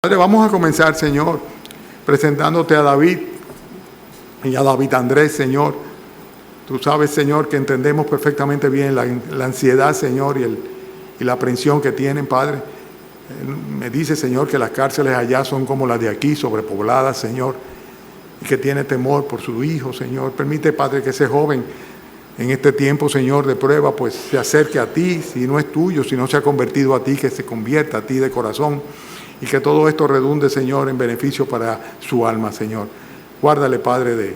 Padre, vamos a comenzar, Señor, presentándote a David y a David Andrés, Señor. Tú sabes, Señor, que entendemos perfectamente bien la ansiedad, Señor, y la aprensión que tienen, Padre. Me dice, Señor, que las cárceles allá son como las de aquí, sobrepobladas, Señor, y que tiene temor por su hijo, Señor. Permite, Padre, que ese joven en este tiempo, Señor, de prueba, pues se acerque a ti, si no es tuyo, si no se ha convertido a ti, que se convierta a ti de corazón. Y que todo esto redunde, Señor, en beneficio para su alma, Señor. Guárdale, Padre,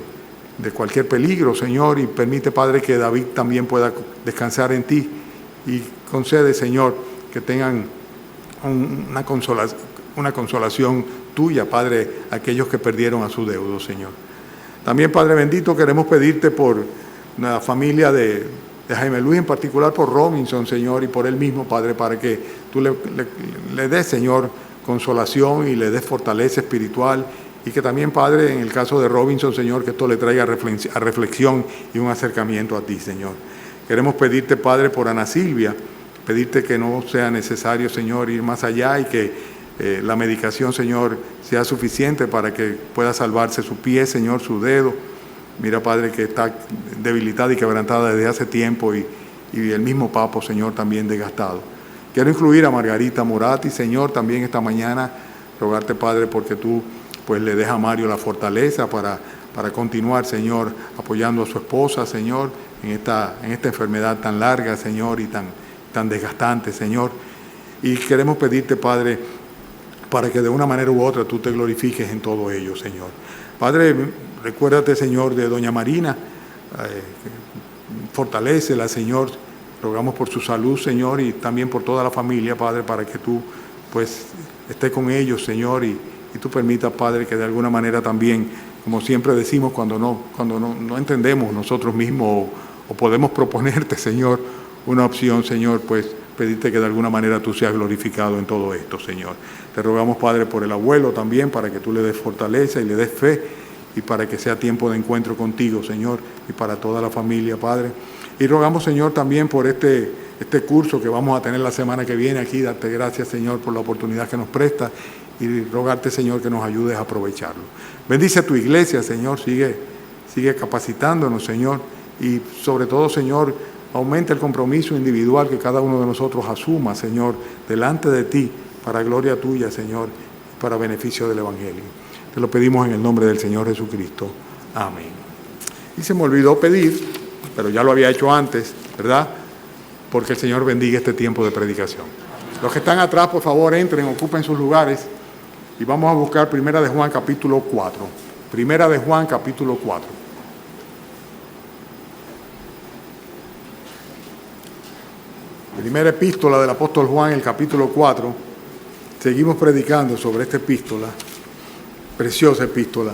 de cualquier peligro, Señor, y permite, Padre, que David también pueda descansar en ti. Y concede, Señor, que tengan una consolación tuya, Padre, a aquellos que perdieron a su deudo, Señor. También, Padre bendito, queremos pedirte por la familia de Jaime Luis, en particular por Robinson, Señor, y por él mismo, Padre, para que tú le des, Señor, consolación y le des fortaleza espiritual, y que también, Padre, en el caso de Robinson, Señor, que esto le traiga a reflexión y un acercamiento a ti, Señor. Queremos pedirte, Padre, por Ana Silvia, pedirte que no sea necesario, Señor, ir más allá y que la medicación, Señor, sea suficiente para que pueda salvarse su pie, Señor, su dedo. Mira, Padre, que está debilitada y quebrantada desde hace tiempo y el mismo papo, Señor, también desgastado. Quiero incluir a Margarita Moratti, Señor, también esta mañana, rogarte, Padre, porque tú pues le des a Mario la fortaleza para continuar, Señor, apoyando a su esposa, Señor, en esta enfermedad tan larga, Señor, y tan desgastante, Señor. Y queremos pedirte, Padre, para que de una manera u otra tú te glorifiques en todo ello, Señor. Padre, recuérdate, Señor, de doña Marina, fortalécela, Señor. Rogamos por su salud, Señor, y también por toda la familia, Padre, para que tú, pues, estés con ellos, Señor, y tú permitas, Padre, que de alguna manera también, como siempre decimos, cuando no entendemos nosotros mismos o podemos proponerte, Señor, una opción, Señor, pues, pedirte que de alguna manera tú seas glorificado en todo esto, Señor. Te rogamos, Padre, por el abuelo también, para que tú le des fortaleza y le des fe, y para que sea tiempo de encuentro contigo, Señor, y para toda la familia, Padre. Y rogamos, Señor, también por este curso que vamos a tener la semana que viene aquí. Darte gracias, Señor, por la oportunidad que nos presta y rogarte, Señor, que nos ayudes a aprovecharlo. Bendice a tu iglesia, Señor, sigue capacitándonos, Señor, y sobre todo, Señor, aumenta el compromiso individual que cada uno de nosotros asuma, Señor, delante de ti, para gloria tuya, Señor, para beneficio del Evangelio. Te lo pedimos en el nombre del Señor Jesucristo. Amén. Y se me olvidó pedir, pero ya lo había hecho antes, ¿verdad? Porque el Señor bendiga este tiempo de predicación. Los que están atrás, por favor, entren, ocupen sus lugares y vamos a buscar Primera de Juan, capítulo 4. Primera de Juan, capítulo 4. Primera epístola del apóstol Juan, el capítulo 4. Seguimos predicando sobre esta epístola, preciosa epístola.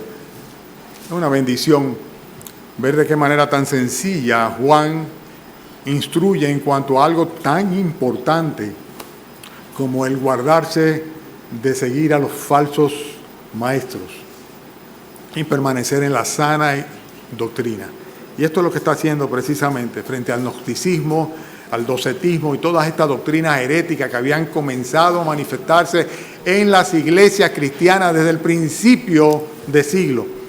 Es una bendición ver de qué manera tan sencilla Juan instruye en cuanto a algo tan importante como el guardarse de seguir a los falsos maestros y permanecer en la sana doctrina. Y esto es lo que está haciendo precisamente frente al gnosticismo, al docetismo y todas estas doctrinas heréticas que habían comenzado a manifestarse en las iglesias cristianas desde el principio de siglo.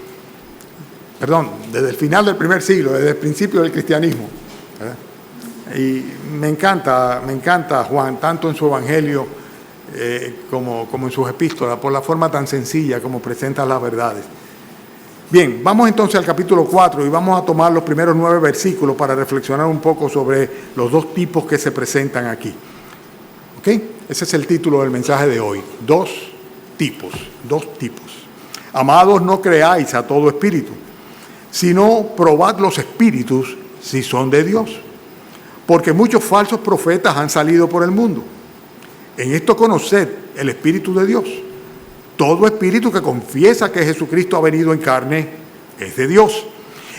Perdón, desde el final del primer siglo, desde el principio del cristianismo, ¿verdad? Y me encanta Juan, tanto en su evangelio como en sus epístolas, por la forma tan sencilla como presenta las verdades. Bien, vamos entonces al capítulo 4 y vamos a tomar los primeros 9 versículos para reflexionar un poco sobre los dos tipos que se presentan aquí. ¿Ok? Ese es el título del mensaje de hoy. Dos tipos. Amados, no creáis a todo espíritu, sino probad los espíritus si son de Dios, porque muchos falsos profetas han salido por el mundo. En esto conoced el Espíritu de Dios. Todo espíritu que confiesa que Jesucristo ha venido en carne es de Dios,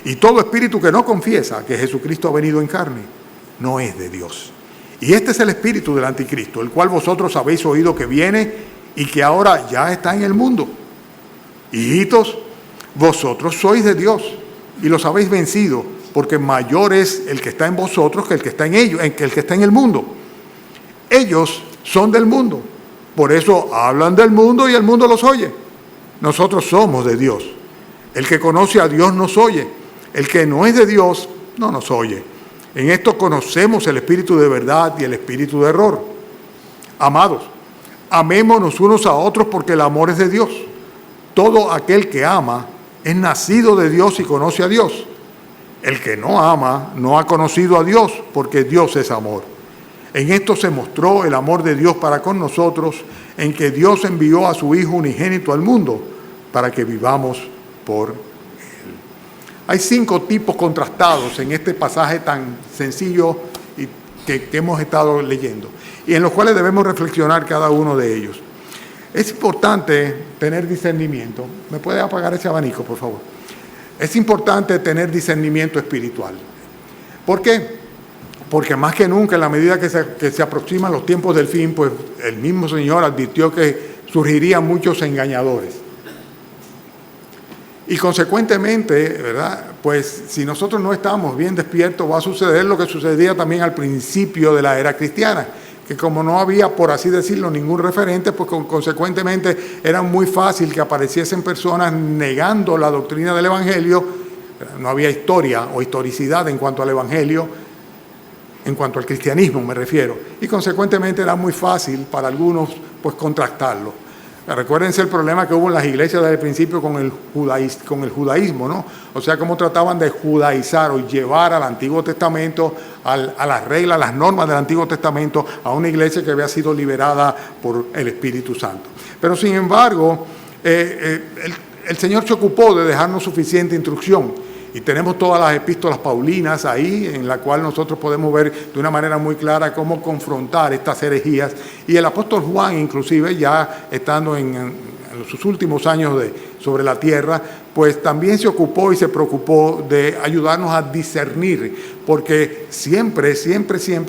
y todo espíritu que no confiesa que Jesucristo ha venido en carne no es de Dios. Y este es el espíritu del anticristo, el cual vosotros habéis oído que viene y que ahora ya está en el mundo. Hijitos, vosotros sois de Dios y los habéis vencido, porque mayor es el que está en vosotros que el que está en ellos, que el que está en el mundo. Ellos son del mundo, Por eso hablan del mundo y el mundo los oye. Nosotros somos de Dios. El que conoce a Dios nos oye. El que no es de Dios no nos oye. En esto conocemos el espíritu de verdad y el espíritu de error. Amados, amémonos unos a otros porque el amor es de Dios. Todo aquel que ama es nacido de Dios y conoce a Dios. El que no ama no ha conocido a Dios porque Dios es amor. En esto se mostró el amor de Dios para con nosotros, en que Dios envió a su Hijo unigénito al mundo para que vivamos por Él. Hay 5 tipos contrastados en este pasaje tan sencillo y que hemos estado leyendo, y en los cuales debemos reflexionar cada uno de ellos. Es importante tener discernimiento. ¿Me puede apagar ese abanico, por favor? Es importante tener discernimiento espiritual. ¿Por qué? Porque más que nunca, en la medida que se aproximan los tiempos del fin, pues el mismo Señor advirtió que surgirían muchos engañadores. Y consecuentemente, ¿verdad? Pues si nosotros no estamos bien despiertos, va a suceder lo que sucedía también al principio de la era cristiana, que como no había, por así decirlo, ningún referente, pues consecuentemente era muy fácil que apareciesen personas negando la doctrina del Evangelio. No había historia o historicidad en cuanto al Evangelio, en cuanto al cristianismo me refiero, y consecuentemente era muy fácil para algunos pues contrastarlo. Recuérdense el problema que hubo en las iglesias desde el principio con el judaísmo, ¿no? O sea, cómo trataban de judaizar o llevar al Antiguo Testamento, a las reglas, las normas del Antiguo Testamento, a una iglesia que había sido liberada por el Espíritu Santo. Pero sin embargo, el Señor se ocupó de dejarnos suficiente instrucción. Y tenemos todas las epístolas paulinas ahí, en la cual nosotros podemos ver de una manera muy clara cómo confrontar estas herejías. Y el apóstol Juan, inclusive, ya estando en sus últimos años sobre la tierra, pues también se ocupó y se preocupó de ayudarnos a discernir, porque siempre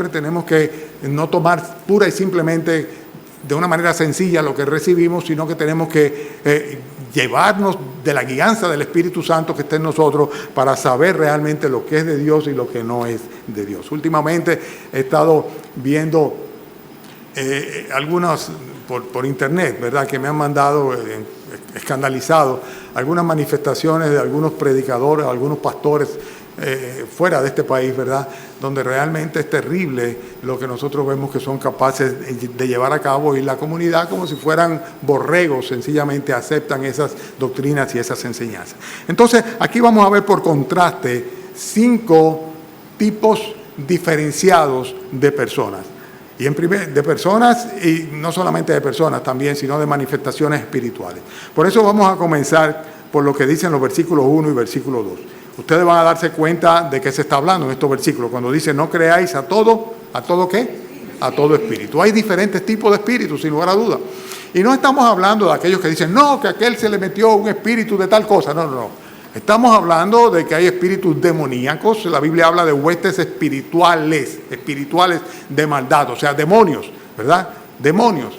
tenemos que no tomar pura y simplemente de una manera sencilla lo que recibimos, sino que tenemos que llevarnos de la guianza del Espíritu Santo que está en nosotros para saber realmente lo que es de Dios y lo que no es de Dios. Últimamente he estado viendo algunas por internet, ¿verdad?, que me han mandado escandalizado algunas manifestaciones de algunos predicadores, algunos pastores fuera de este país, ¿verdad?, donde realmente es terrible lo que nosotros vemos que son capaces de llevar a cabo, y la comunidad, como si fueran borregos, sencillamente aceptan esas doctrinas y esas enseñanzas. Entonces, aquí vamos a ver por contraste 5 tipos diferenciados de personas. Y de personas, y no solamente de personas también, sino de manifestaciones espirituales. Por eso vamos a comenzar por lo que dicen los versículos 1 y versículo 2. Ustedes van a darse cuenta de qué se está hablando en estos versículos. Cuando dice, no creáis ¿a todo qué? A todo espíritu. Hay diferentes tipos de espíritus, sin lugar a duda. Y no estamos hablando de aquellos que dicen, no, que a aquel se le metió un espíritu de tal cosa. No. Estamos hablando de que hay espíritus demoníacos. La Biblia habla de huestes espirituales de maldad, o sea, demonios, ¿verdad? Demonios.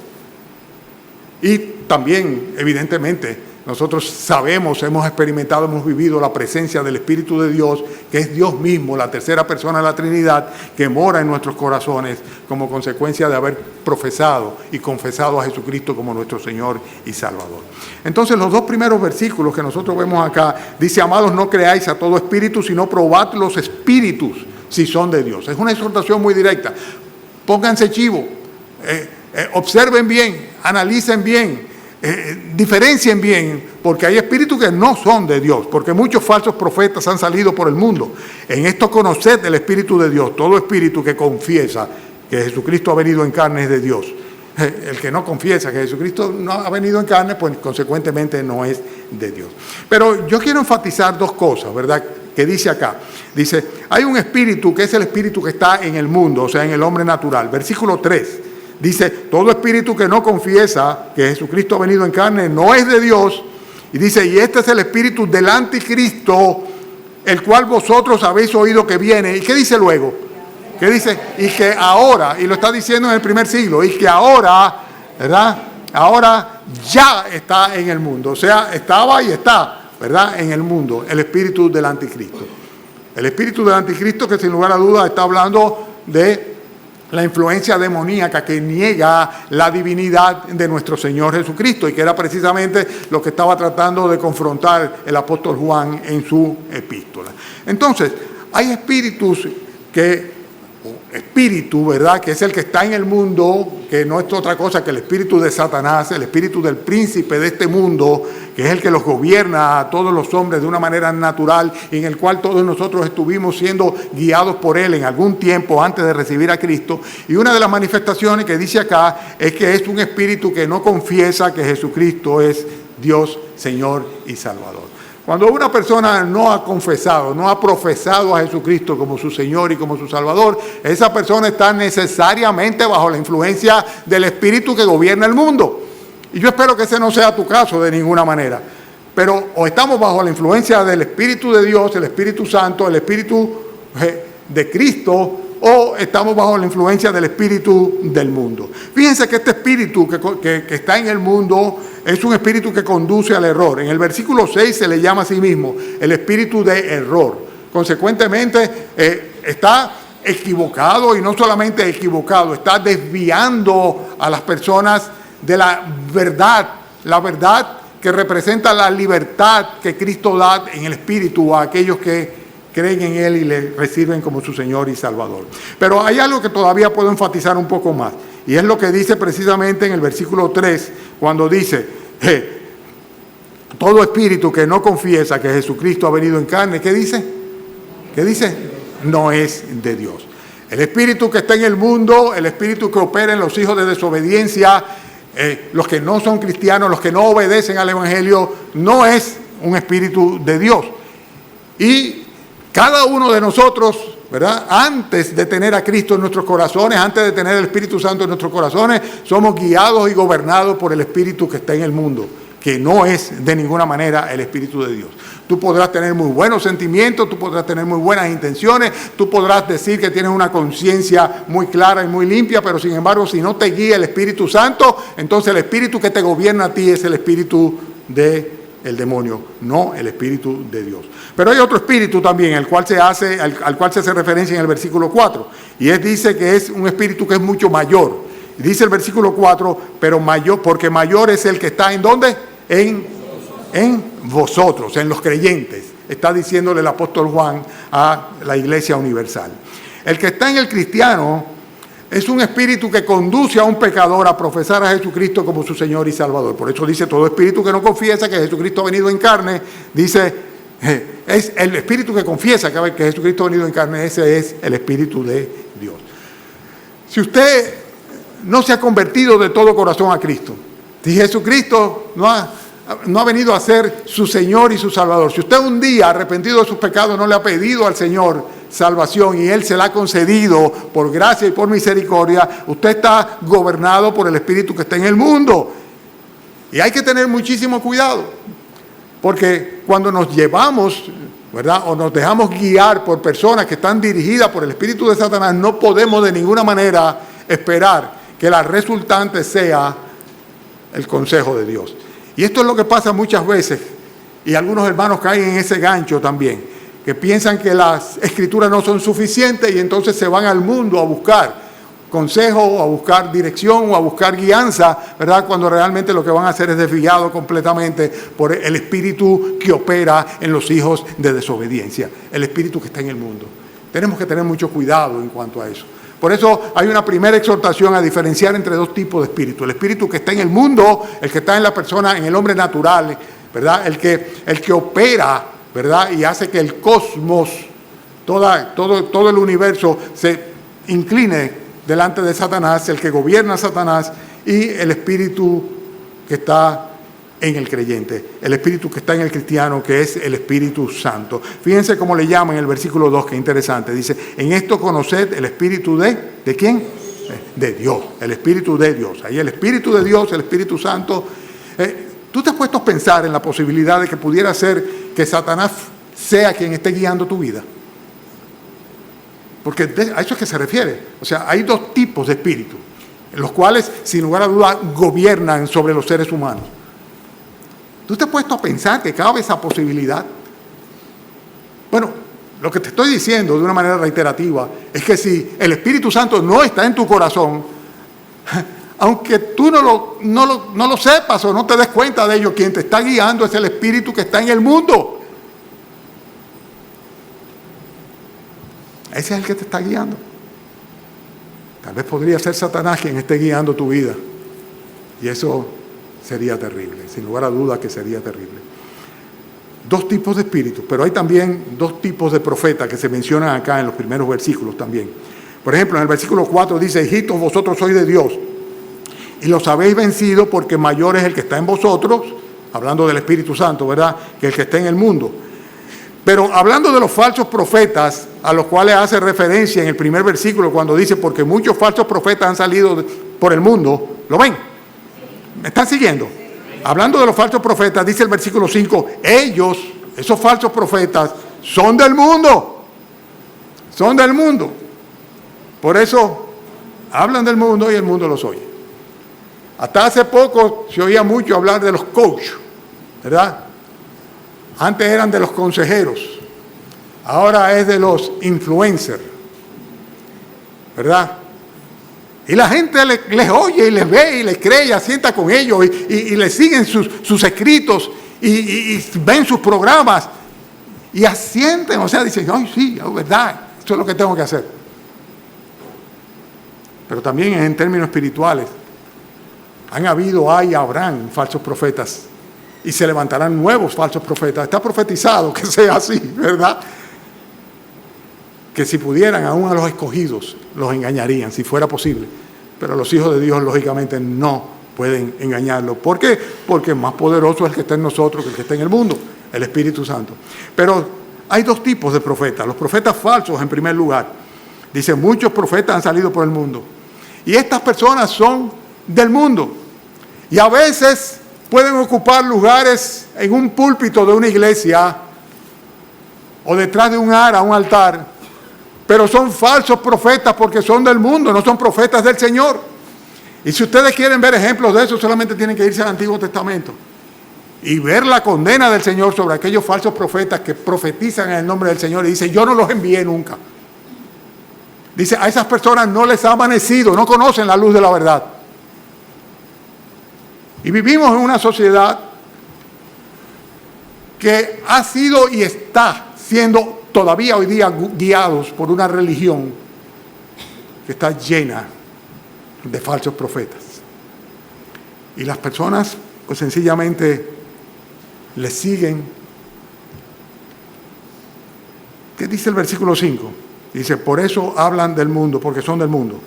Y también, evidentemente, nosotros sabemos, hemos experimentado, hemos vivido la presencia del Espíritu de Dios, que es Dios mismo, la tercera persona de la Trinidad, que mora en nuestros corazones como consecuencia de haber profesado y confesado a Jesucristo como nuestro Señor y Salvador. Entonces, los 2 primeros versículos que nosotros vemos acá, dice, amados, no creáis a todo espíritu, sino probad los espíritus si son de Dios. Es una exhortación muy directa. Pónganse chivo, observen bien, analicen bien, diferencien bien, porque hay espíritus que no son de Dios, porque muchos falsos profetas han salido por el mundo. En esto conoced el Espíritu de Dios. Todo espíritu que confiesa que Jesucristo ha venido en carne es de Dios. El que no confiesa que Jesucristo no ha venido en carne, pues consecuentemente no es de Dios. Pero yo quiero enfatizar 2 cosas, ¿verdad?, que dice acá. Dice, hay un espíritu que es el espíritu que está en el mundo, o sea, en el hombre natural. Versículo 3. Dice, todo espíritu que no confiesa que Jesucristo ha venido en carne no es de Dios. Y dice, y este es el espíritu del anticristo, el cual vosotros habéis oído que viene. ¿Y qué dice luego? ¿Qué dice? Y que ahora, y lo está diciendo en el primer siglo, y que ahora, ¿verdad? Ahora ya está en el mundo. O sea, estaba y está, ¿verdad?, en el mundo, el espíritu del anticristo. El espíritu del anticristo, que sin lugar a dudas está hablando de la influencia demoníaca que niega la divinidad de nuestro Señor Jesucristo, y que era precisamente lo que estaba tratando de confrontar el apóstol Juan en su epístola. Entonces, hay espíritus ¿verdad?, que es el que está en el mundo, que no es otra cosa que el espíritu de Satanás, el espíritu del príncipe de este mundo, que es el que los gobierna a todos los hombres de una manera natural, y en el cual todos nosotros estuvimos siendo guiados por él en algún tiempo antes de recibir a Cristo. Y una de las manifestaciones que dice acá es que es un espíritu que no confiesa que Jesucristo es Dios, Señor y Salvador. Cuando una persona no ha confesado, no ha profesado a Jesucristo como su Señor y como su Salvador, esa persona está necesariamente bajo la influencia del espíritu que gobierna el mundo. Y yo espero que ese no sea tu caso de ninguna manera. Pero o estamos bajo la influencia del Espíritu de Dios, el Espíritu Santo, el Espíritu de Cristo, o estamos bajo la influencia del espíritu del mundo. Fíjense que este espíritu que está en el mundo es un espíritu que conduce al error. En el versículo 6 se le llama a sí mismo el espíritu de error. Consecuentemente, está equivocado, y no solamente equivocado, está desviando a las personas de la verdad que representa la libertad que Cristo da en el espíritu a aquellos que creen en Él y le reciben como su Señor y Salvador. Pero hay algo que todavía puedo enfatizar un poco más, y es lo que dice precisamente en el versículo 3, cuando dice, todo espíritu que no confiesa que Jesucristo ha venido en carne, ¿qué dice? ¿Qué dice? No es de Dios. El espíritu que está en el mundo, el espíritu que opera en los hijos de desobediencia, los que no son cristianos, los que no obedecen al Evangelio, no es un espíritu de Dios. Y cada uno de nosotros, ¿verdad?, antes de tener a Cristo en nuestros corazones, antes de tener el Espíritu Santo en nuestros corazones, somos guiados y gobernados por el espíritu que está en el mundo, que no es de ninguna manera el Espíritu de Dios. Tú podrás tener muy buenos sentimientos, tú podrás tener muy buenas intenciones, tú podrás decir que tienes una conciencia muy clara y muy limpia, pero sin embargo, si no te guía el Espíritu Santo, entonces el espíritu que te gobierna a ti es el espíritu del demonio, no el espíritu de Dios. Pero hay otro espíritu también, al cual se hace referencia en el versículo 4, y dice que es un espíritu que es mucho mayor. Dice el versículo 4, pero mayor, porque mayor es el que está ¿en dónde? En vosotros, en los creyentes, está diciéndole el apóstol Juan a la Iglesia Universal. El que está en el cristiano es un espíritu que conduce a un pecador a profesar a Jesucristo como su Señor y Salvador. Por eso dice, todo espíritu que no confiesa que Jesucristo ha venido en carne, dice, es el espíritu que confiesa que Jesucristo ha venido en carne, ese es el espíritu de Dios. Si usted no se ha convertido de todo corazón a Cristo, si Jesucristo no ha venido a ser su Señor y su Salvador, si usted un día arrepentido de sus pecados no le ha pedido al Señor salvación y Él se la ha concedido por gracia y por misericordia, usted está gobernado por el espíritu que está en el mundo. Y hay que tener muchísimo cuidado, porque cuando nos llevamos, ¿verdad?, o nos dejamos guiar por personas que están dirigidas por el espíritu de Satanás, no podemos de ninguna manera esperar que la resultante sea el consejo de Dios. Y esto es lo que pasa muchas veces, y algunos hermanos caen en ese gancho también, que piensan que las escrituras no son suficientes y entonces se van al mundo a buscar consejo, o a buscar dirección, o a buscar guianza, ¿verdad?, cuando realmente lo que van a hacer es desviado completamente por el espíritu que opera en los hijos de desobediencia, el espíritu que está en el mundo. Tenemos que tener mucho cuidado en cuanto a eso. Por eso hay una primera exhortación a diferenciar entre dos tipos de espíritu. El espíritu que está en el mundo, el que está en la persona, en el hombre natural, ¿verdad?, el que opera, ¿verdad?, y hace que el cosmos, todo el universo se incline delante de Satanás, el que gobierna a Satanás, y el espíritu que está en el creyente, el espíritu que está en el cristiano, que es el Espíritu Santo. Fíjense cómo le llama en el versículo 2, que interesante. Dice, en esto conoced el espíritu ¿de quién? De Dios, el espíritu de Dios. Ahí el espíritu de Dios, el Espíritu Santo. ¿Tú te has puesto a pensar en la posibilidad de que pudiera ser que Satanás sea quien esté guiando tu vida? Porque a eso es que se refiere. O sea, hay dos tipos de espíritu, los cuales, sin lugar a duda, gobiernan sobre los seres humanos. ¿Tú te has puesto a pensar que cabe esa posibilidad? Bueno, lo que te estoy diciendo de una manera reiterativa es que si el Espíritu Santo no está en tu corazón, aunque tú no lo sepas o no te des cuenta de ello, quien te está guiando es el Espíritu que está en el mundo. Ese es el que te está guiando. Tal vez podría ser Satanás quien esté guiando tu vida. Y eso sería terrible, sin lugar a dudas que sería terrible. Dos tipos de espíritus, pero hay también dos tipos de profetas que se mencionan acá en los primeros versículos también. Por ejemplo, en el versículo 4 dice: hijitos, vosotros sois de Dios y los habéis vencido, porque mayor es el que está en vosotros, hablando del Espíritu Santo, ¿verdad?, que el que está en el mundo. Pero hablando de los falsos profetas, a los cuales hace referencia en el primer versículo, cuando dice: porque muchos falsos profetas han salido por el mundo. ¿Lo ven? ¿Me están siguiendo? Hablando de los falsos profetas, dice el versículo 5, ellos, esos falsos profetas, son del mundo. Son del mundo. Por eso hablan del mundo y el mundo los oye. Hasta hace poco se oía mucho hablar de los coaches, ¿verdad? Antes eran de los consejeros, ahora es de los influencers, ¿verdad? Y la gente les oye y les ve y les cree y asienta con ellos y les siguen sus escritos y ven sus programas y asienten, o sea, dicen: ay, sí, es verdad, eso es lo que tengo que hacer. Pero también en términos espirituales, hay y habrán falsos profetas. Y se levantarán nuevos falsos profetas. Está profetizado que sea así, ¿verdad? Que si pudieran, aún a los escogidos los engañarían, si fuera posible. Pero los hijos de Dios, lógicamente, no pueden engañarlos. ¿Por qué? Porque más poderoso es el que está en nosotros que el que está en el mundo, el Espíritu Santo. Pero hay dos tipos de profetas. Los profetas falsos, en primer lugar. Dice: muchos profetas han salido por el mundo. Y estas personas son del mundo. Y a veces pueden ocupar lugares en un púlpito de una iglesia o detrás de un altar, pero son falsos profetas porque son del mundo, no son profetas del Señor. Y si ustedes quieren ver ejemplos de eso, solamente tienen que irse al Antiguo Testamento y ver la condena del Señor sobre aquellos falsos profetas que profetizan en el nombre del Señor y dicen: yo no los envié nunca. Dice: a esas personas no les ha amanecido, no conocen la luz de la verdad. Y vivimos en una sociedad que ha sido y está siendo todavía hoy día guiados por una religión que está llena de falsos profetas. Y las personas pues sencillamente les siguen. ¿Qué dice el versículo 5? Dice: por eso hablan del mundo, porque son del mundo.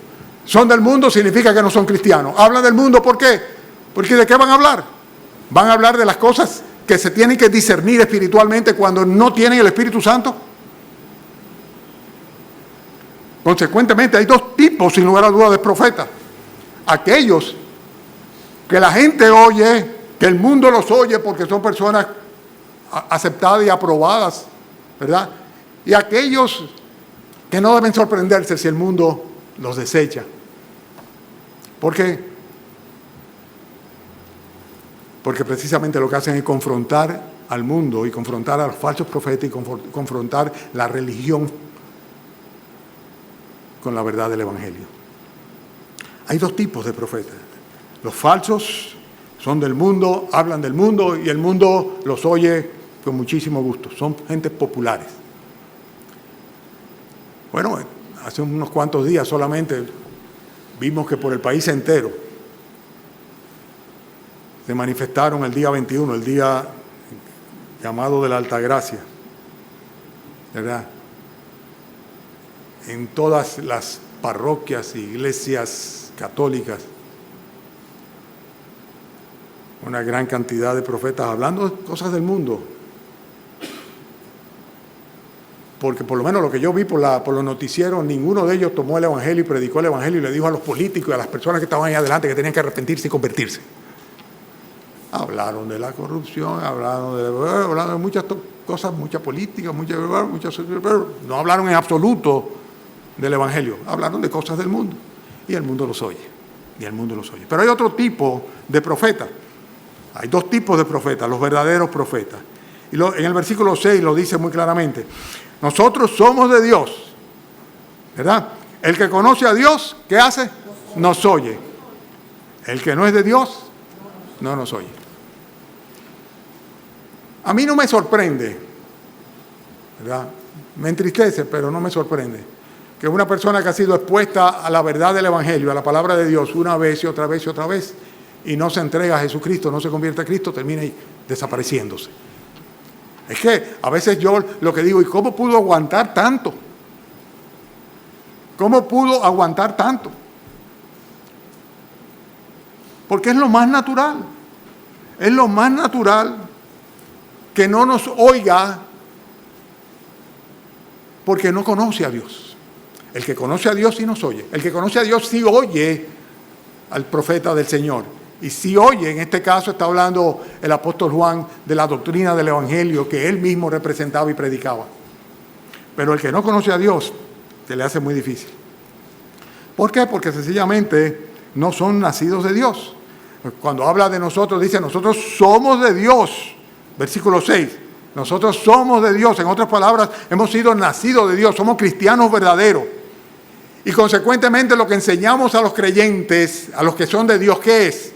Son del mundo significa que no son cristianos. Hablan del mundo, ¿por qué? Porque ¿de qué van a hablar? Van a hablar de las cosas que se tienen que discernir espiritualmente cuando no tienen el Espíritu Santo. Consecuentemente, hay dos tipos, sin lugar a dudas, de profetas. Aquellos que la gente oye, que el mundo los oye porque son personas aceptadas y aprobadas, ¿verdad? Y aquellos que no deben sorprenderse si el mundo los desecha. ¿Por qué? Porque precisamente lo que hacen es confrontar al mundo y confrontar a los falsos profetas y confrontar la religión con la verdad del Evangelio. Hay dos tipos de profetas. Los falsos son del mundo, hablan del mundo y el mundo los oye con muchísimo gusto. Son gentes populares. Bueno, hace unos cuantos días solamente vimos que por el país entero se manifestaron el día 21, el día llamado de la Altagracia, ¿verdad? En todas las parroquias e iglesias católicas, una gran cantidad de profetas hablando de cosas del mundo. Porque por lo menos lo que yo vi por los noticieros, ninguno de ellos tomó el Evangelio y predicó el Evangelio y le dijo a los políticos y a las personas que estaban ahí adelante que tenían que arrepentirse y convertirse. Hablaron de la corrupción, hablaron de muchas cosas, mucha política, pero no hablaron en absoluto del Evangelio. Hablaron de cosas del mundo y el mundo los oye. Pero hay otro tipo de profetas. Hay dos tipos de profetas, los verdaderos profetas. Y en el versículo 6 lo dice muy claramente. Nosotros somos de Dios, ¿verdad? El que conoce a Dios, ¿qué hace? Nos oye. El que no es de Dios, no nos oye. A mí no me sorprende, ¿verdad? Me entristece, pero no me sorprende, que una persona que ha sido expuesta a la verdad del Evangelio, a la palabra de Dios, una vez y otra vez y otra vez, y no se entrega a Jesucristo, no se convierte a Cristo, termina ahí desapareciéndose. Es que a veces yo lo que digo, ¿y cómo pudo aguantar tanto? ¿Cómo pudo aguantar tanto? Porque es lo más natural. Es lo más natural que no nos oiga porque no conoce a Dios. El que conoce a Dios sí nos oye. El que conoce a Dios sí oye al profeta del Señor. Y sí oye, en este caso está hablando el apóstol Juan de la doctrina del Evangelio que él mismo representaba y predicaba. Pero el que no conoce a Dios, se le hace muy difícil. ¿Por qué? Porque sencillamente no son nacidos de Dios. Cuando habla de nosotros, dice, nosotros somos de Dios. Versículo 6. Nosotros somos de Dios. En otras palabras, hemos sido nacidos de Dios. Somos cristianos verdaderos. Y consecuentemente lo que enseñamos a los creyentes, a los que son de Dios, ¿qué es?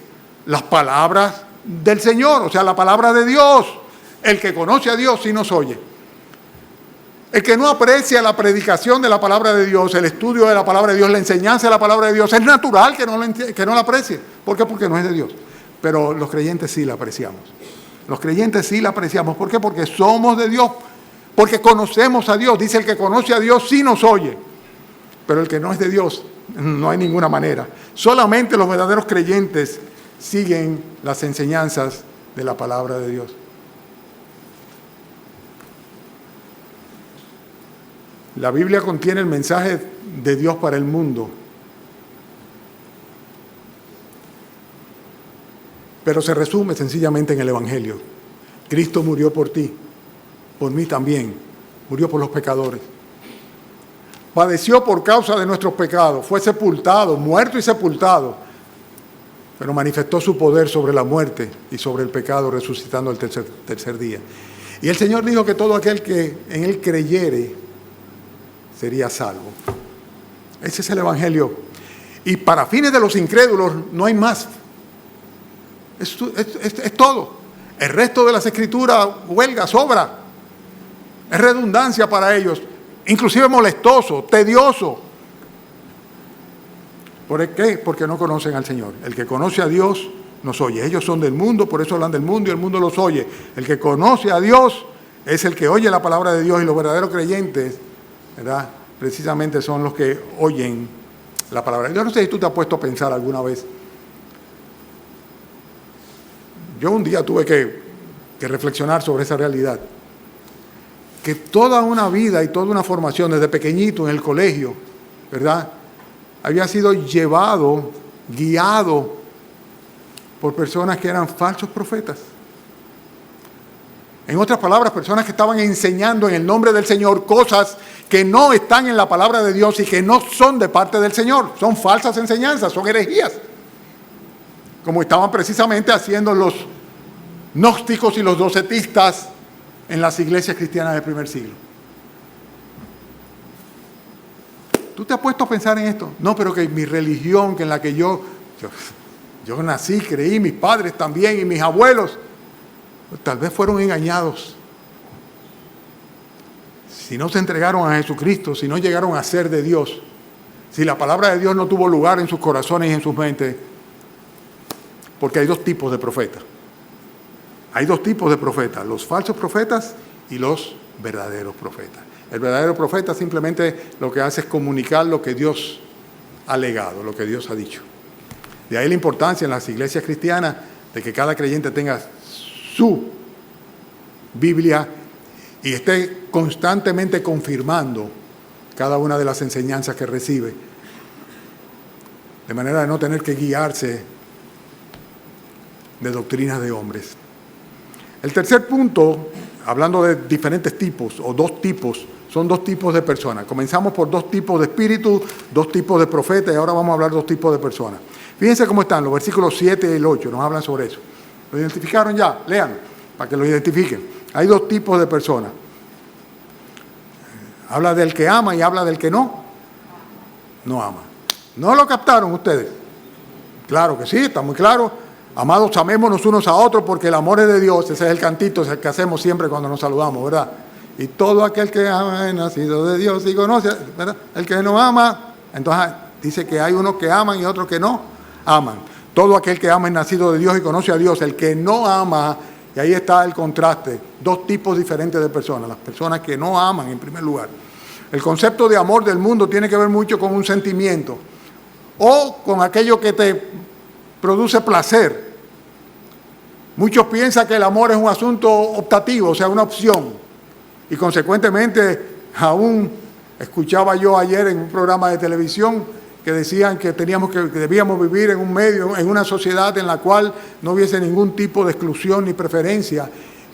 Las palabras del Señor, o sea, la palabra de Dios. El que conoce a Dios sí nos oye. El que no aprecia la predicación de la palabra de Dios, el estudio de la palabra de Dios, la enseñanza de la palabra de Dios, es natural que no la aprecie. ¿Por qué? Porque no es de Dios. Pero los creyentes sí la apreciamos. Los creyentes sí la apreciamos. ¿Por qué? Porque somos de Dios. Porque conocemos a Dios. Dice, el que conoce a Dios sí nos oye. Pero el que no es de Dios, no hay ninguna manera. Solamente los verdaderos creyentes siguen las enseñanzas de la palabra de Dios. La Biblia contiene el mensaje de Dios para el mundo. Pero se resume sencillamente en el Evangelio. Cristo murió por ti, por mí también. Murió por los pecadores. Padeció por causa de nuestros pecados. Fue sepultado, muerto y sepultado. Pero manifestó su poder sobre la muerte y sobre el pecado, resucitando el tercer día. Y el Señor dijo que todo aquel que en Él creyere sería salvo. Ese es el Evangelio. Y para fines de los incrédulos no hay más. Es todo. El resto de las Escrituras huelga, sobra. Es redundancia para ellos. Inclusive molestoso, tedioso. ¿Por qué? Porque no conocen al Señor. El que conoce a Dios nos oye. Ellos son del mundo, por eso hablan del mundo y el mundo los oye. El que conoce a Dios es el que oye la palabra de Dios, y los verdaderos creyentes, ¿verdad?, precisamente son los que oyen la palabra. Yo no sé si tú te has puesto a pensar alguna vez. Yo un día tuve que reflexionar sobre esa realidad. Que toda una vida y toda una formación desde pequeñito en el colegio, ¿verdad?, había sido llevado, guiado por personas que eran falsos profetas. En otras palabras, personas que estaban enseñando en el nombre del Señor cosas que no están en la palabra de Dios y que no son de parte del Señor. Son falsas enseñanzas, son herejías. Como estaban precisamente haciendo los gnósticos y los docetistas en las iglesias cristianas del primer siglo. ¿Tú te has puesto a pensar en esto? No, pero que mi religión, que en la que yo nací, creí, mis padres también y mis abuelos, pues tal vez fueron engañados. Si no se entregaron a Jesucristo, si no llegaron a ser de Dios, si la palabra de Dios no tuvo lugar en sus corazones y en sus mentes, porque hay dos tipos de profetas. Hay dos tipos de profetas, los falsos profetas y los verdaderos profetas. El verdadero profeta simplemente lo que hace es comunicar lo que Dios ha legado, lo que Dios ha dicho. De ahí la importancia en las iglesias cristianas de que cada creyente tenga su Biblia y esté constantemente confirmando cada una de las enseñanzas que recibe, de manera de no tener que guiarse de doctrinas de hombres. El tercer punto, hablando de diferentes tipos, o dos tipos, son dos tipos de personas. Comenzamos por dos tipos de espíritus, dos tipos de profetas, y ahora vamos a hablar de dos tipos de personas. Fíjense cómo están los versículos 7 y el 8, nos hablan sobre eso. ¿Lo identificaron ya? Lean, para que lo identifiquen. Hay dos tipos de personas. Habla del que ama y habla del que no ama. ¿No lo captaron ustedes? Claro que sí, está muy claro. Amados, amémonos unos a otros porque el amor es de Dios. Ese es el cantito, es el que hacemos siempre cuando nos saludamos, ¿verdad? Y todo aquel que ama es nacido de Dios y conoce, ¿verdad? El que no ama, entonces dice que hay unos que aman y otros que no aman. Todo aquel que ama es nacido de Dios y conoce a Dios. El que no ama, y ahí está el contraste, dos tipos diferentes de personas. Las personas que no aman, en primer lugar. El concepto de amor del mundo tiene que ver mucho con un sentimiento o con aquello que te produce placer. Muchos piensan que el amor es un asunto optativo, o sea, una opción. Y consecuentemente, aún escuchaba yo ayer en un programa de televisión que decían que debíamos vivir en un medio, en una sociedad en la cual no hubiese ningún tipo de exclusión ni preferencia,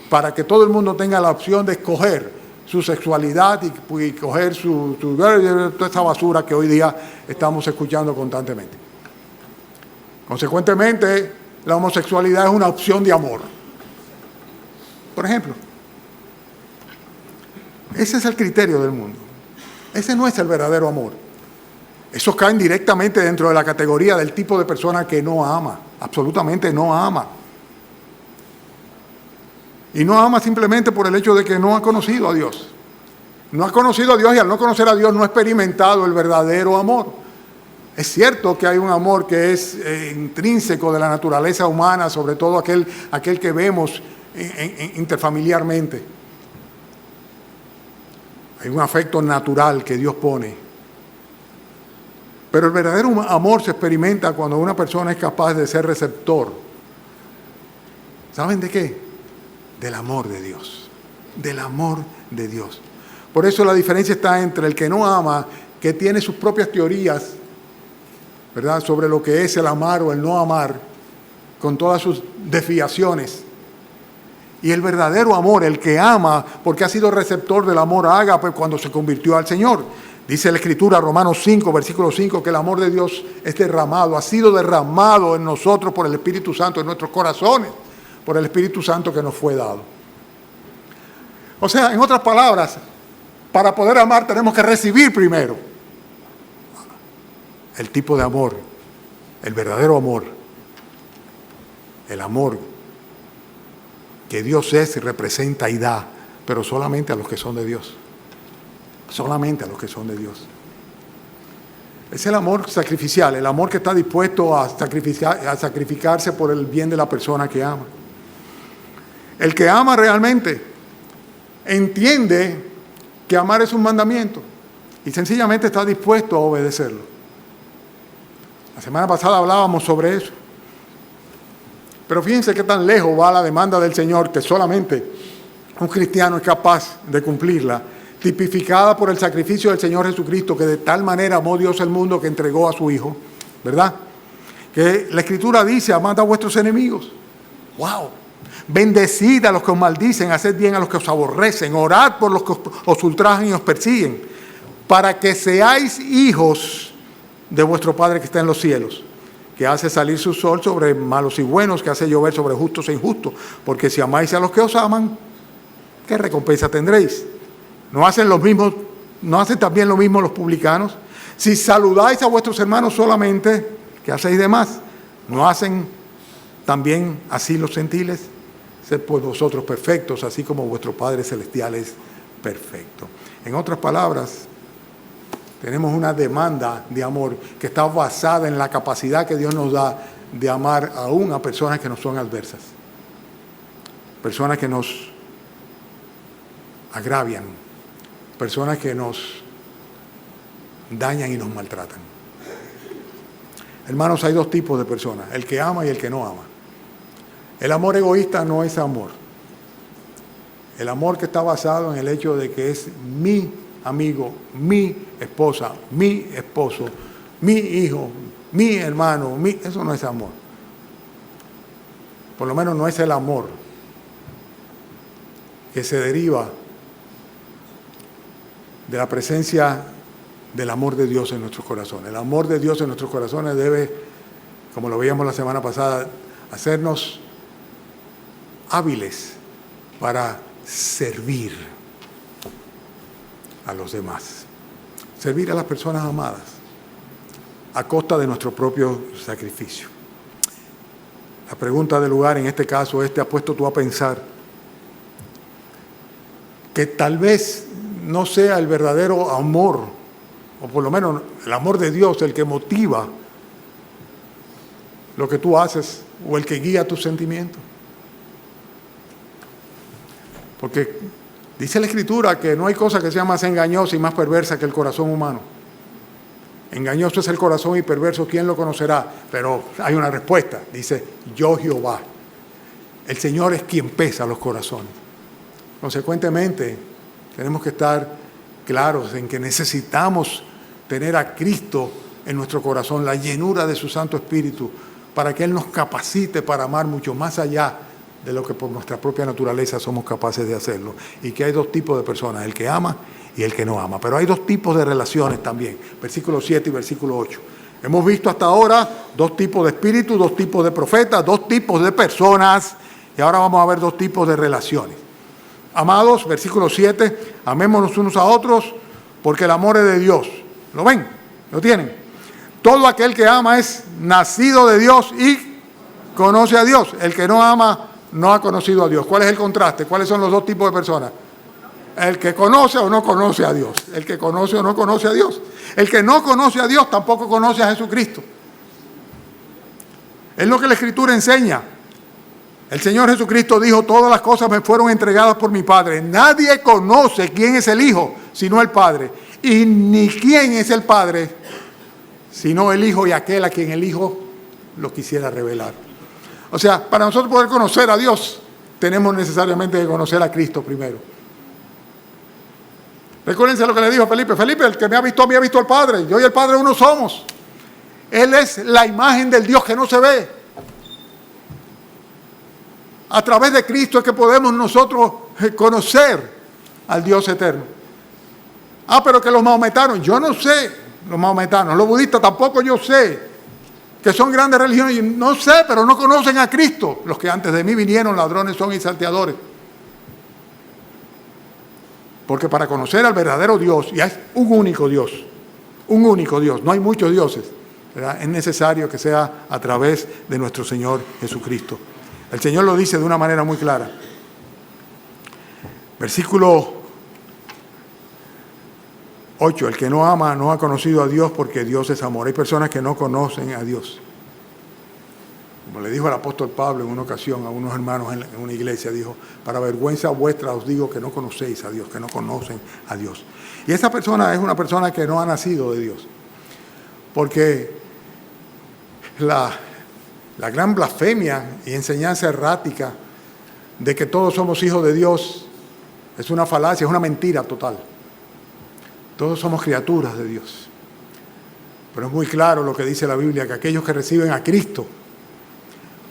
para que todo el mundo tenga la opción de escoger su sexualidad y coger toda esa basura que hoy día estamos escuchando constantemente. Consecuentemente, la homosexualidad es una opción de amor. Por ejemplo, ese es el criterio del mundo. Ese no es el verdadero amor. Esos caen directamente dentro de la categoría del tipo de persona que no ama, absolutamente no ama. Y no ama simplemente por el hecho de que no ha conocido a Dios. No ha conocido a Dios y al no conocer a Dios no ha experimentado el verdadero amor. Es cierto que hay un amor que es intrínseco de la naturaleza humana, sobre todo aquel que vemos interfamiliarmente. Hay un afecto natural que Dios pone. Pero el verdadero amor se experimenta cuando una persona es capaz de ser receptor. ¿Saben de qué? Del amor de Dios. Del amor de Dios. Por eso la diferencia está entre el que no ama, que tiene sus propias teorías, ¿verdad?, sobre lo que es el amar o el no amar, con todas sus desviaciones. Y el verdadero amor, el que ama, porque ha sido receptor del amor ágape cuando se convirtió al Señor. Dice la Escritura, Romanos 5, versículo 5, que el amor de Dios es derramado, ha sido derramado en nosotros por el Espíritu Santo, en nuestros corazones, por el Espíritu Santo que nos fue dado. O sea, en otras palabras, para poder amar tenemos que recibir primero el tipo de amor, el verdadero amor, el amor que Dios es y representa y da, pero solamente a los que son de Dios. Solamente a los que son de Dios. Es el amor sacrificial, el amor que está dispuesto a sacrificarse por el bien de la persona que ama. El que ama realmente entiende que amar es un mandamiento y sencillamente está dispuesto a obedecerlo. La semana pasada hablábamos sobre eso. Pero fíjense qué tan lejos va la demanda del Señor, que solamente un cristiano es capaz de cumplirla, tipificada por el sacrificio del Señor Jesucristo, que de tal manera amó Dios el mundo que entregó a su Hijo, ¿verdad? Que la Escritura dice, amad a vuestros enemigos. ¡Wow! Bendecid a los que os maldicen, haced bien a los que os aborrecen, orad por los que os ultrajan y os persiguen, para que seáis hijos de vuestro Padre que está en los cielos, que hace salir su sol sobre malos y buenos, que hace llover sobre justos e injustos, porque si amáis a los que os aman, ¿qué recompensa tendréis? ¿No hacen también lo mismo los publicanos? Si saludáis a vuestros hermanos solamente, ¿qué hacéis de más? ¿No hacen también así los gentiles? Sed pues vosotros perfectos, así como vuestro Padre Celestial es perfecto. En otras palabras, tenemos una demanda de amor que está basada en la capacidad que Dios nos da de amar aún a personas que nos son adversas. Personas que nos agravian. Personas que nos dañan y nos maltratan. Hermanos, hay dos tipos de personas, el que ama y el que no ama. El amor egoísta no es amor. El amor que está basado en el hecho de que es mi amigo, mi esposa, mi esposo, mi hijo, mi hermano, eso no es amor. Por lo menos no es el amor que se deriva de la presencia del amor de Dios en nuestros corazones. El amor de Dios en nuestros corazones debe, como lo veíamos la semana pasada, hacernos hábiles para servir a los demás. Servir a las personas amadas a costa de nuestro propio sacrificio. La pregunta del lugar en este caso es, ¿te has puesto tú a pensar que tal vez no sea el verdadero amor, o por lo menos el amor de Dios, el que motiva lo que tú haces o el que guía tus sentimientos? Porque dice la Escritura que no hay cosa que sea más engañosa y más perversa que el corazón humano. Engañoso es el corazón y perverso, ¿quién lo conocerá? Pero hay una respuesta, dice, yo Jehová. El Señor es quien pesa los corazones. Consecuentemente, tenemos que estar claros en que necesitamos tener a Cristo en nuestro corazón, la llenura de su Santo Espíritu, para que Él nos capacite para amar mucho más allá de lo que por nuestra propia naturaleza somos capaces de hacerlo. Y que hay dos tipos de personas, el que ama y el que no ama. Pero hay dos tipos de relaciones también, versículo 7 y versículo 8. Hemos visto hasta ahora dos tipos de espíritus, dos tipos de profetas, dos tipos de personas, y ahora vamos a ver dos tipos de relaciones. Amados, versículo 7, amémonos unos a otros, porque el amor es de Dios. ¿Lo ven? ¿Lo tienen? Todo aquel que ama es nacido de Dios y conoce a Dios. El que no ama no ha conocido a Dios. ¿Cuál es el contraste? ¿Cuáles son los dos tipos de personas? El que conoce o no conoce a Dios. El que conoce o no conoce a Dios. El que no conoce a Dios tampoco conoce a Jesucristo. Es lo que la Escritura enseña. El Señor Jesucristo dijo, todas las cosas me fueron entregadas por mi Padre. Nadie conoce quién es el Hijo, sino el Padre. Y ni quién es el Padre, sino el Hijo y aquel a quien el Hijo lo quisiera revelar. O sea, para nosotros poder conocer a Dios, tenemos necesariamente que conocer a Cristo primero. Recuérdense lo que le dijo a Felipe. Felipe, el que me ha visto a mí ha visto al Padre. Yo y el Padre uno somos. Él es la imagen del Dios que no se ve. A través de Cristo es que podemos nosotros conocer al Dios eterno. Ah, pero que los maometanos, yo no sé, los maometanos, los budistas tampoco yo sé, que son grandes religiones, no sé, pero no conocen a Cristo. Los que antes de mí vinieron, ladrones son y salteadores. Porque para conocer al verdadero Dios, y es un único Dios, no hay muchos dioses, ¿verdad? Es necesario que sea a través de nuestro Señor Jesucristo. El Señor lo dice de una manera muy clara. Versículo 8, el que no ama no ha conocido a Dios porque Dios es amor. Hay personas que no conocen a Dios. Como le dijo el apóstol Pablo en una ocasión a unos hermanos en una iglesia, dijo, para vergüenza vuestra os digo que no conocéis a Dios, que no conocen a Dios. Y esa persona es una persona que no ha nacido de Dios. Porque la gran blasfemia y enseñanza errática de que todos somos hijos de Dios es una falacia, es una mentira total. Todos somos criaturas de Dios. Pero es muy claro lo que dice la Biblia, que aquellos que reciben a Cristo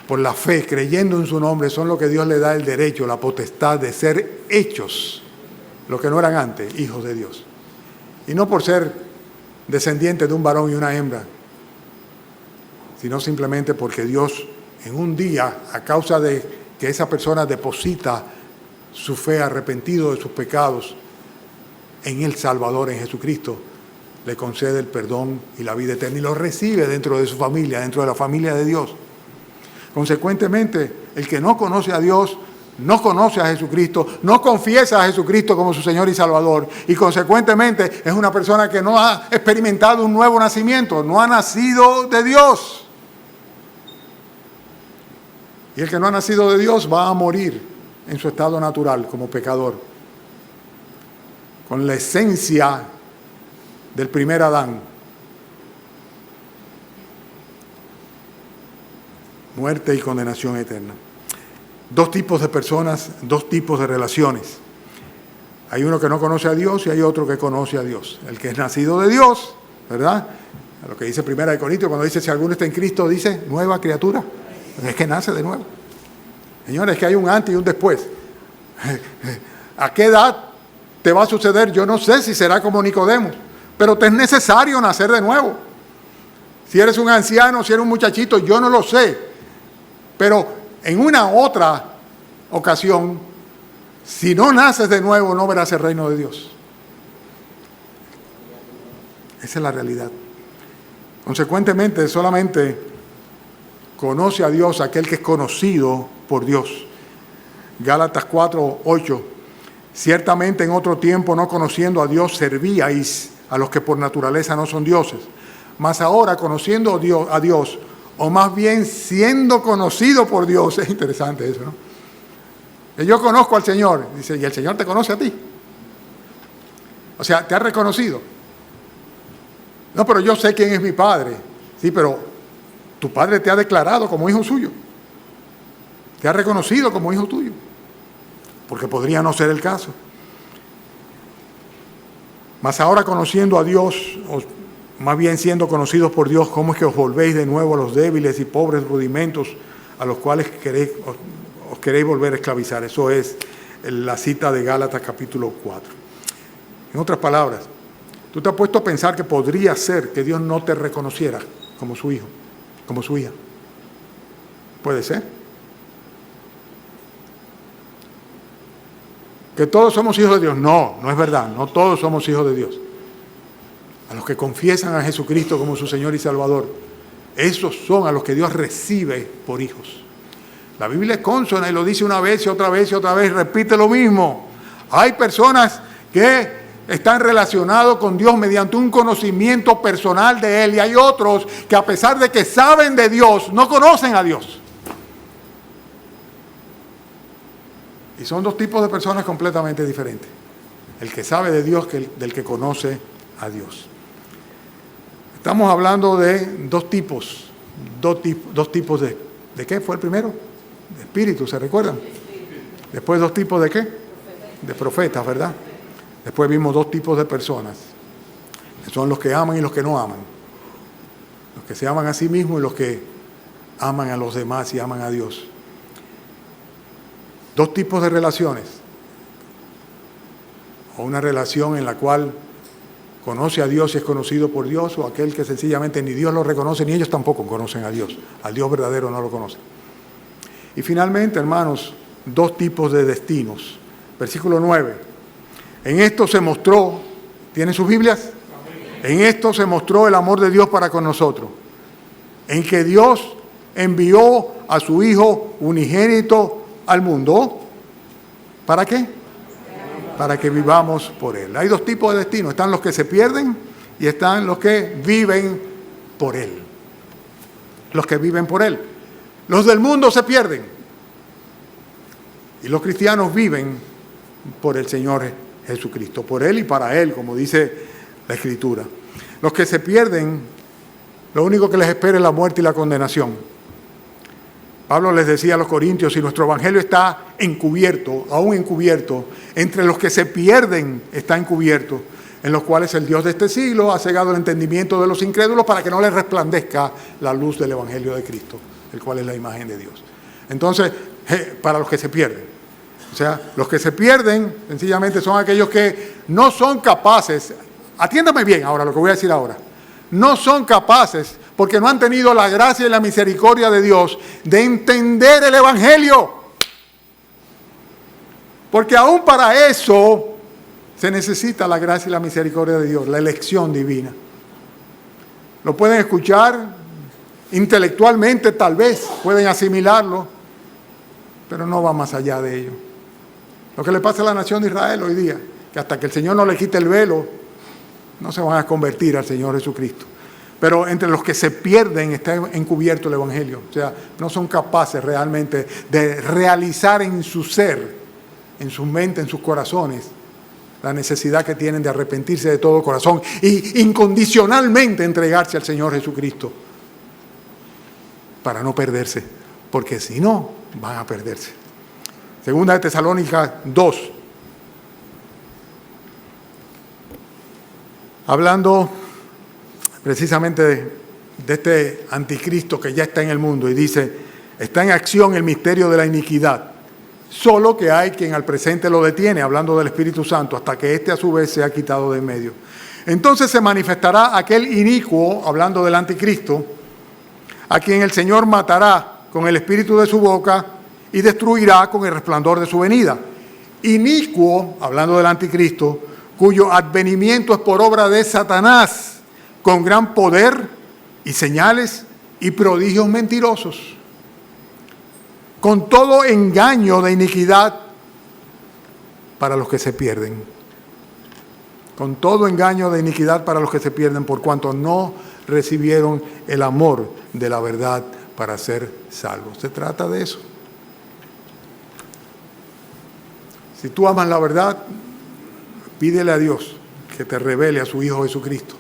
por la fe, creyendo en su nombre, son los que Dios le da el derecho, la potestad de ser hechos, lo que no eran antes, hijos de Dios. Y no por ser descendientes de un varón y una hembra, sino simplemente porque Dios en un día, a causa de que esa persona deposita su fe arrepentido de sus pecados en el Salvador, en Jesucristo, le concede el perdón y la vida eterna y lo recibe dentro de su familia, dentro de la familia de Dios. Consecuentemente, el que no conoce a Dios, no conoce a Jesucristo, no confiesa a Jesucristo como su Señor y Salvador, y consecuentemente es una persona que no ha experimentado un nuevo nacimiento, no ha nacido de Dios. Y el que no ha nacido de Dios va a morir en su estado natural como pecador, con la esencia del primer Adán. Muerte y condenación eterna. Dos tipos de personas, dos tipos de relaciones. Hay uno que no conoce a Dios y hay otro que conoce a Dios. El que es nacido de Dios, ¿verdad? Lo que dice 1 Corintios cuando dice si alguno está en Cristo, dice nueva criatura. Es que nace de nuevo. Señores, es que hay un antes y un después. ¿A qué edad te va a suceder? Yo no sé si será como Nicodemo, pero te es necesario nacer de nuevo. Si eres un anciano, si eres un muchachito, yo no lo sé. Pero en una otra ocasión, Si no naces de nuevo, no verás el reino de Dios. Esa es la realidad. Consecuentemente, solamente conoce a Dios aquel que es conocido por Dios. Gálatas 4:8. Ciertamente en otro tiempo, no conociendo a Dios, servíais a los que por naturaleza no son dioses. Mas ahora, conociendo a Dios, o más bien siendo conocido por Dios, es interesante eso, ¿no? Yo conozco al Señor, dice, y el Señor te conoce a ti. O sea, te ha reconocido. No, pero yo sé quién es mi Padre. Sí, pero tu Padre te ha declarado como hijo suyo. Te ha reconocido como hijo tuyo. Porque podría no ser el caso. Mas ahora conociendo a Dios, o más bien siendo conocidos por Dios, ¿cómo es que os volvéis de nuevo a los débiles y pobres rudimentos a los cuales os queréis volver a esclavizar? Eso es la cita de Gálatas capítulo 4. En otras palabras, tú te has puesto a pensar que podría ser que Dios no te reconociera como su hijo, como su hija. ¿Puede ser? ¿Que todos somos hijos de Dios? No, no es verdad. No todos somos hijos de Dios. A los que confiesan a Jesucristo como su Señor y Salvador, esos son a los que Dios recibe por hijos. La Biblia es consona y lo dice una vez y otra vez y otra vez, repite lo mismo. Hay personas que están relacionados con Dios mediante un conocimiento personal de Él, y hay otros que a pesar de que saben de Dios, no conocen a Dios. Y son dos tipos de personas completamente diferentes. El que sabe de Dios del que conoce a Dios. Estamos hablando de dos tipos de... ¿De qué fue el primero? De espíritu, ¿se recuerdan? Después dos tipos de ¿qué? De profetas, ¿verdad? Después vimos dos tipos de personas. Que son los que aman y los que no aman. Los que se aman a sí mismos y los que aman a los demás y aman a Dios. Dos tipos de relaciones. O una relación en la cual conoce a Dios y es conocido por Dios, o aquel que sencillamente ni Dios lo reconoce, ni ellos tampoco conocen a Dios. Al Dios verdadero no lo conocen. Y finalmente, hermanos, dos tipos de destinos. Versículo 9. En esto se mostró, ¿tienen sus Biblias? En esto se mostró el amor de Dios para con nosotros. En que Dios envió a su Hijo unigénito al mundo. ¿Para qué? Para que vivamos por Él. Hay dos tipos de destinos. Están los que se pierden y están los que viven por Él. Los que viven por Él. Los del mundo se pierden. Y los cristianos viven por el Señor Jesucristo. Por Él y para Él, como dice la Escritura. Los que se pierden, lo único que les espera es la muerte y la condenación. Pablo les decía a los corintios, si nuestro evangelio está encubierto, aún encubierto, entre los que se pierden está encubierto, en los cuales el Dios de este siglo ha cegado el entendimiento de los incrédulos para que no les resplandezca la luz del evangelio de Cristo, el cual es la imagen de Dios. Entonces, para los que se pierden. O sea, los que se pierden sencillamente son aquellos que no son capaces, atiéndame bien ahora lo que voy a decir ahora, no son capaces porque no han tenido la gracia y la misericordia de Dios de entender el evangelio. Porque aún para eso se necesita la gracia y la misericordia de Dios, la elección divina. Lo pueden escuchar intelectualmente, tal vez pueden asimilarlo, pero no va más allá de ello. Lo que le pasa a la nación de Israel hoy día, que hasta que el Señor no le quite el velo, no se van a convertir al Señor Jesucristo. Pero entre los que se pierden está encubierto el evangelio. O sea, no son capaces realmente de realizar en su ser, en su mente, en sus corazones, la necesidad que tienen de arrepentirse de todo corazón y incondicionalmente entregarse al Señor Jesucristo para no perderse, porque si no, van a perderse. Segunda de Tesalónica 2. Hablando precisamente de este anticristo que ya está en el mundo y dice, está en acción el misterio de la iniquidad, solo que hay quien al presente lo detiene, hablando del Espíritu Santo, hasta que éste a su vez sea quitado de en medio. Entonces se manifestará aquel inicuo, hablando del anticristo, a quien el Señor matará con el espíritu de su boca y destruirá con el resplandor de su venida. inicuo, hablando del anticristo, cuyo advenimiento es por obra de Satanás, con gran poder y señales y prodigios mentirosos, con todo engaño de iniquidad para los que se pierden. Con todo engaño de iniquidad para los que se pierden, por cuanto no recibieron el amor de la verdad para ser salvos. Se trata de eso. Si tú amas la verdad, pídele a Dios que te revele a su Hijo Jesucristo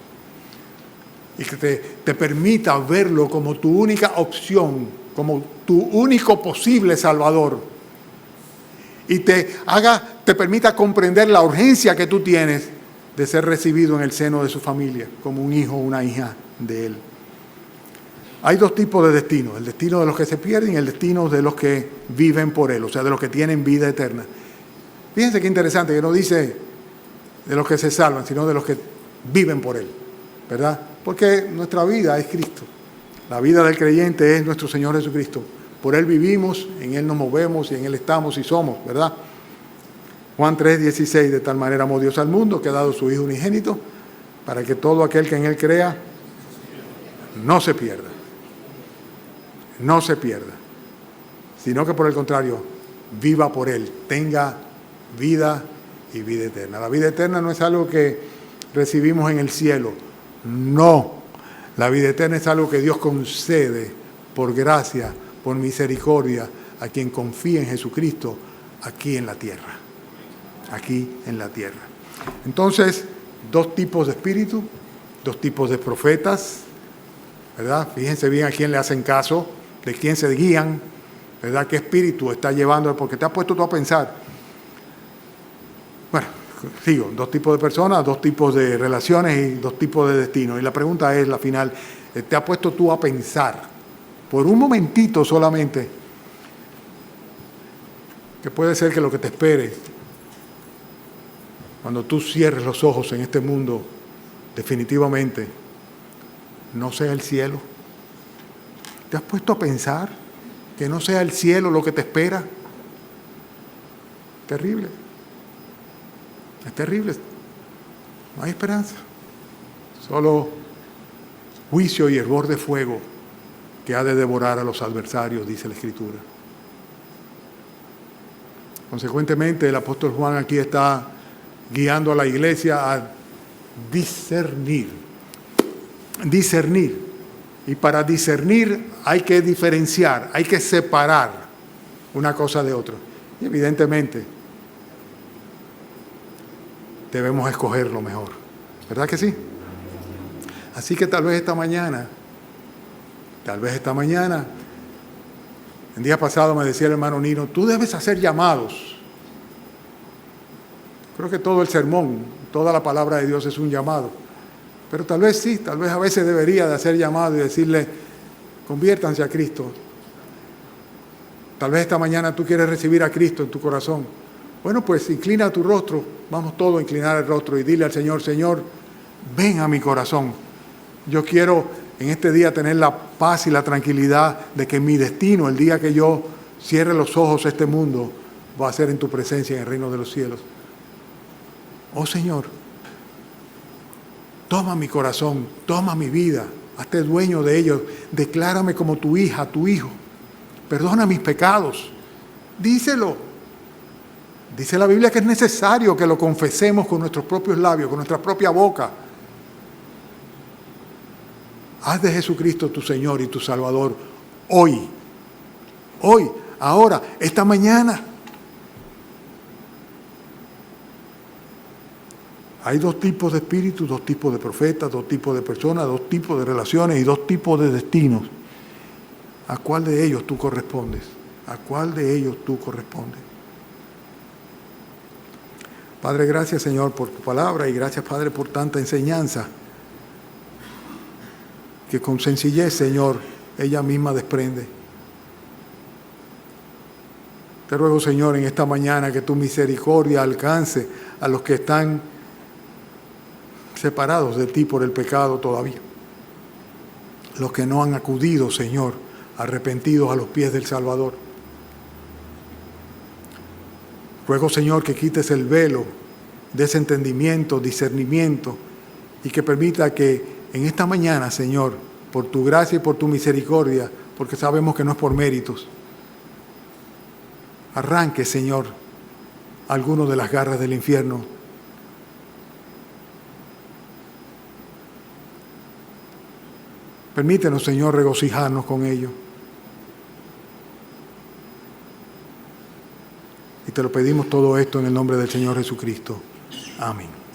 y que te permita verlo como tu única opción, como tu único posible Salvador, y te permita comprender la urgencia que tú tienes de ser recibido en el seno de su familia, como un hijo o una hija de Él. Hay dos tipos de destinos: el destino de los que se pierden y el destino de los que viven por Él, o sea, de los que tienen vida eterna. Fíjense qué interesante que no dice de los que se salvan, sino de los que viven por Él, ¿verdad? Porque nuestra vida es Cristo. La vida del creyente es nuestro Señor Jesucristo. Por Él vivimos, en Él nos movemos y en Él estamos y somos, ¿verdad? Juan 3:16, de tal manera amó Dios al mundo que ha dado su Hijo unigénito para que todo aquel que en Él crea no se pierda. No se pierda, sino que por el contrario, viva por Él, tenga vida y vida eterna. La vida eterna no es algo que recibimos en el cielo, no. La vida eterna es algo que Dios concede por gracia, por misericordia, a quien confía en Jesucristo aquí en la tierra. Aquí en la tierra. Entonces, dos tipos de espíritu, dos tipos de profetas, ¿verdad? Fíjense bien a quién le hacen caso, de quién se guían, ¿verdad? ¿Qué espíritu está llevando? Porque te has puesto tú a pensar. Bueno, sigo, dos tipos de personas, dos tipos de relaciones y dos tipos de destinos. Y la pregunta es, la final, ¿te has puesto tú a pensar, por un momentito solamente, que puede ser que lo que te espere cuando tú cierres los ojos en este mundo, definitivamente, no sea el cielo? ¿Te has puesto a pensar que no sea el cielo lo que te espera? Terrible. Es terrible. No hay esperanza. Solo juicio y hervor de fuego que ha de devorar a los adversarios, dice la Escritura. Consecuentemente, el apóstol Juan aquí está guiando a la iglesia a discernir. Discernir. Y para discernir hay que diferenciar, hay que separar una cosa de otra. Y evidentemente debemos escoger lo mejor. ¿Verdad que sí? Así que tal vez esta mañana, el día pasado me decía el hermano Nino, tú debes hacer llamados. Creo que todo el sermón, toda la palabra de Dios es un llamado. Pero tal vez sí, tal vez a veces debería de hacer llamado y decirle, conviértanse a Cristo. Tal vez esta mañana tú quieres recibir a Cristo en tu corazón. Bueno, pues inclina tu rostro, vamos todos a inclinar el rostro y dile al Señor, Señor, ven a mi corazón. Yo quiero en este día tener la paz y la tranquilidad de que mi destino, el día que yo cierre los ojos a este mundo, va a ser en tu presencia en el reino de los cielos. Oh Señor, toma mi corazón, toma mi vida, hazte dueño de ellos, declárame como tu hija, tu hijo, perdona mis pecados, díselo. Dice la Biblia que es necesario que lo confesemos con nuestros propios labios, con nuestra propia boca. Haz de Jesucristo tu Señor y tu Salvador hoy, ahora, esta mañana. Hay dos tipos de espíritus, dos tipos de profetas, dos tipos de personas, dos tipos de relaciones y dos tipos de destinos. ¿A cuál de ellos tú correspondes? ¿A cuál de ellos tú correspondes? Padre, gracias Señor por tu palabra y gracias Padre por tanta enseñanza que con sencillez, Señor, ella misma desprende. Te ruego, Señor, en esta mañana que tu misericordia alcance a los que están separados de ti por el pecado todavía. Los que no han acudido, Señor, arrepentidos a los pies del Salvador. Ruego, Señor, que quites el velo de ese entendimiento, discernimiento, y que permita que en esta mañana, Señor, por tu gracia y por tu misericordia, porque sabemos que no es por méritos, arranque, Señor, alguno de las garras del infierno. Permítenos, Señor, regocijarnos con ello. Y te lo pedimos todo esto en el nombre del Señor Jesucristo. Amén.